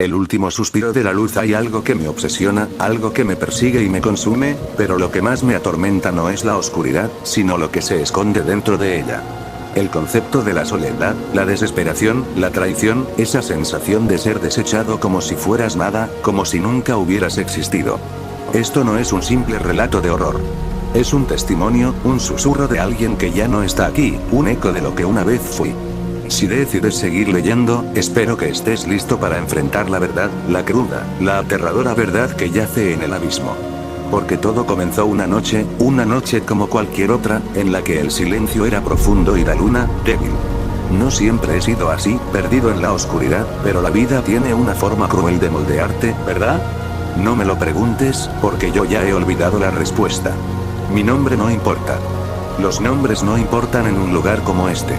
El último suspiro de la luz. Hay algo que me obsesiona, algo que me persigue y me consume, pero lo que más me atormenta no es la oscuridad, sino lo que se esconde dentro de ella. El concepto de la soledad, la desesperación, la traición, esa sensación de ser desechado como si fueras nada, como si nunca hubieras existido. Esto no es un simple relato de horror. Es un testimonio, un susurro de alguien que ya no está aquí, un eco de lo que una vez fui. Si decides seguir leyendo, espero que estés listo para enfrentar la verdad, la cruda, la aterradora verdad que yace en el abismo. Porque todo comenzó una noche como cualquier otra, en la que el silencio era profundo y la luna, débil. No siempre he sido así, perdido en la oscuridad, pero la vida tiene una forma cruel de moldearte, ¿verdad? No me lo preguntes, porque yo ya he olvidado la respuesta. Mi nombre no importa. Los nombres no importan en un lugar como este.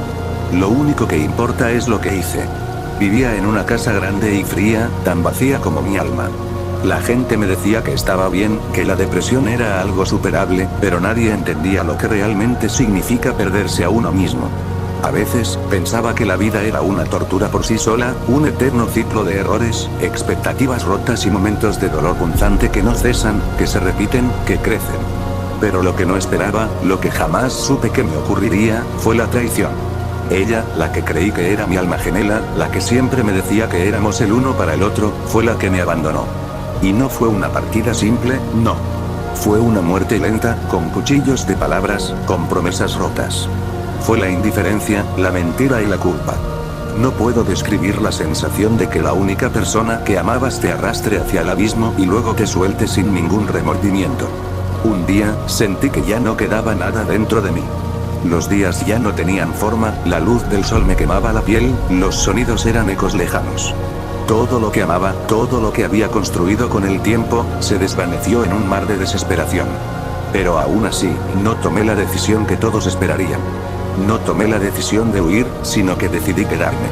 Lo único que importa es lo que hice. Vivía en una casa grande y fría, tan vacía como mi alma. La gente me decía que estaba bien, que la depresión era algo superable, pero nadie entendía lo que realmente significa perderse a uno mismo. A veces, pensaba que la vida era una tortura por sí sola, un eterno ciclo de errores, expectativas rotas y momentos de dolor punzante que no cesan, que se repiten, que crecen. Pero lo que no esperaba, lo que jamás supe que me ocurriría, fue la traición. Ella, la que creí que era mi alma gemela, la que siempre me decía que éramos el uno para el otro, fue la que me abandonó. Y no fue una partida simple, no. Fue una muerte lenta, con cuchillos de palabras, con promesas rotas. Fue la indiferencia, la mentira y la culpa. No puedo describir la sensación de que la única persona que amabas te arrastre hacia el abismo y luego te suelte sin ningún remordimiento. Un día, sentí que ya no quedaba nada dentro de mí. Los días ya no tenían forma, la luz del sol me quemaba la piel, los sonidos eran ecos lejanos. Todo lo que amaba, todo lo que había construido con el tiempo, se desvaneció en un mar de desesperación. Pero aún así, no tomé la decisión que todos esperarían. No tomé la decisión de huir, sino que decidí quedarme.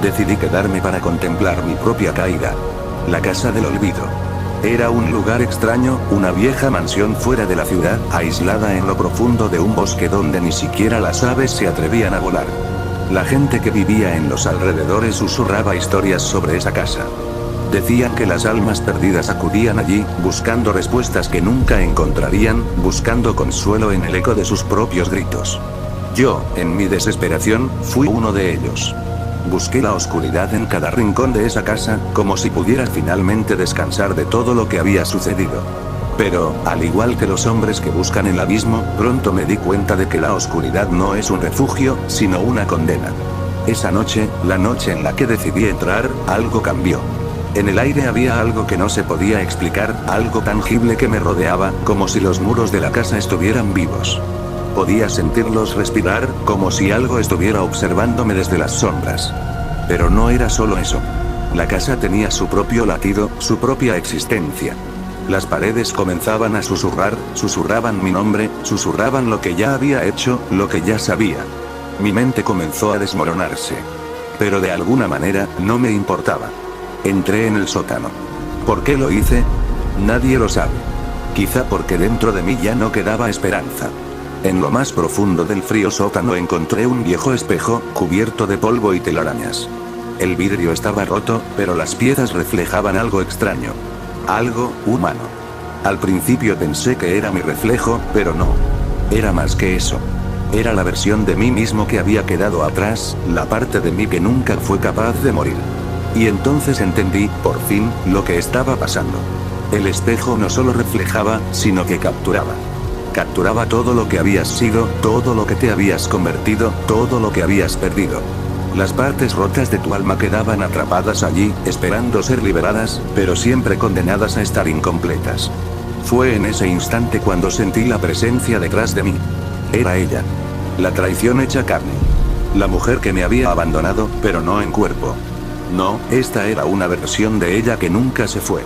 Decidí quedarme para contemplar mi propia caída. La casa del olvido. Era un lugar extraño, una vieja mansión fuera de la ciudad, aislada en lo profundo de un bosque donde ni siquiera las aves se atrevían a volar. La gente que vivía en los alrededores susurraba historias sobre esa casa. Decían que las almas perdidas acudían allí, buscando respuestas que nunca encontrarían, buscando consuelo en el eco de sus propios gritos. Yo, en mi desesperación, fui uno de ellos. Busqué la oscuridad en cada rincón de esa casa, como si pudiera finalmente descansar de todo lo que había sucedido. Pero, al igual que los hombres que buscan el abismo, pronto me di cuenta de que la oscuridad no es un refugio, sino una condena. Esa noche, la noche en la que decidí entrar, algo cambió. En el aire había algo que no se podía explicar, algo tangible que me rodeaba, como si los muros de la casa estuvieran vivos. Podía sentirlos respirar, como si algo estuviera observándome desde las sombras. Pero no era solo eso. La casa tenía su propio latido, su propia existencia. Las paredes comenzaban a susurrar, susurraban mi nombre, susurraban lo que ya había hecho, lo que ya sabía. Mi mente comenzó a desmoronarse. Pero de alguna manera, no me importaba. Entré en el sótano. ¿Por qué lo hice? Nadie lo sabe. Quizá porque dentro de mí ya no quedaba esperanza. En lo más profundo del frío sótano encontré un viejo espejo, cubierto de polvo y telarañas. El vidrio estaba roto, pero las piezas reflejaban algo extraño. Algo humano. Al principio pensé que era mi reflejo, pero no. Era más que eso. Era la versión de mí mismo que había quedado atrás, la parte de mí que nunca fue capaz de morir. Y entonces entendí, por fin, lo que estaba pasando. El espejo no solo reflejaba, sino que capturaba. Capturaba todo lo que habías sido, todo lo que te habías convertido, todo lo que habías perdido. Las partes rotas de tu alma quedaban atrapadas allí, esperando ser liberadas, pero siempre condenadas a estar incompletas. Fue en ese instante cuando sentí la presencia detrás de mí. Era ella. La traición hecha carne. La mujer que me había abandonado, pero no en cuerpo. No, esta era una versión de ella que nunca se fue.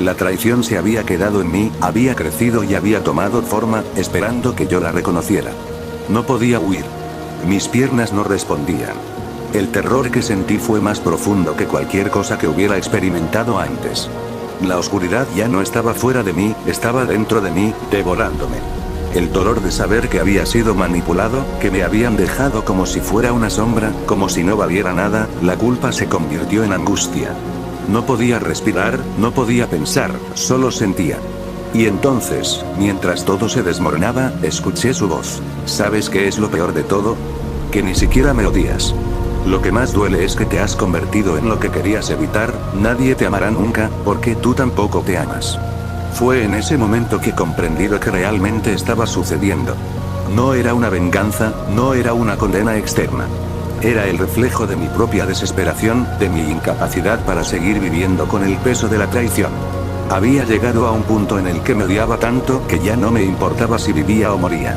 La traición se había quedado en mí, había crecido y había tomado forma, esperando que yo la reconociera. No podía huir. Mis piernas no respondían. El terror que sentí fue más profundo que cualquier cosa que hubiera experimentado antes. La oscuridad ya no estaba fuera de mí, estaba dentro de mí, devorándome. El dolor de saber que había sido manipulado, que me habían dejado como si fuera una sombra, como si no valiera nada, la culpa se convirtió en angustia. No podía respirar, no podía pensar, solo sentía. Y entonces, mientras todo se desmoronaba, escuché su voz. ¿Sabes qué es lo peor de todo? Que ni siquiera me odias. Lo que más duele es que te has convertido en lo que querías evitar, nadie te amará nunca, porque tú tampoco te amas. Fue en ese momento que comprendí lo que realmente estaba sucediendo. No era una venganza, no era una condena externa. Era el reflejo de mi propia desesperación, de mi incapacidad para seguir viviendo con el peso de la traición. Había llegado a un punto en el que me odiaba tanto que ya no me importaba si vivía o moría.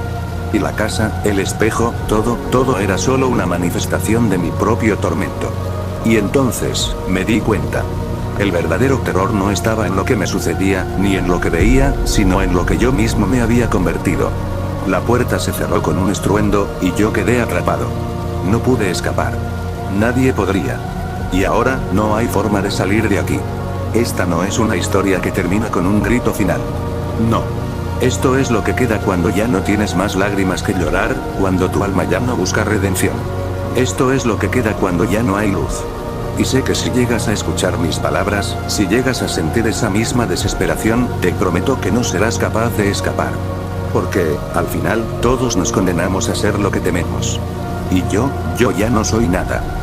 Y la casa, el espejo, todo era solo una manifestación de mi propio tormento. Y entonces, me di cuenta. El verdadero terror no estaba en lo que me sucedía, ni en lo que veía, sino en lo que yo mismo me había convertido. La puerta se cerró con un estruendo, y yo quedé atrapado. No pude escapar. Nadie podría. Y ahora, no hay forma de salir de aquí. Esta no es una historia que termina con un grito final. No. Esto es lo que queda cuando ya no tienes más lágrimas que llorar, cuando tu alma ya no busca redención. Esto es lo que queda cuando ya no hay luz. Y sé que si llegas a escuchar mis palabras, si llegas a sentir esa misma desesperación, te prometo que no serás capaz de escapar. Porque, al final, todos nos condenamos a ser lo que tememos. Y yo ya no soy nada.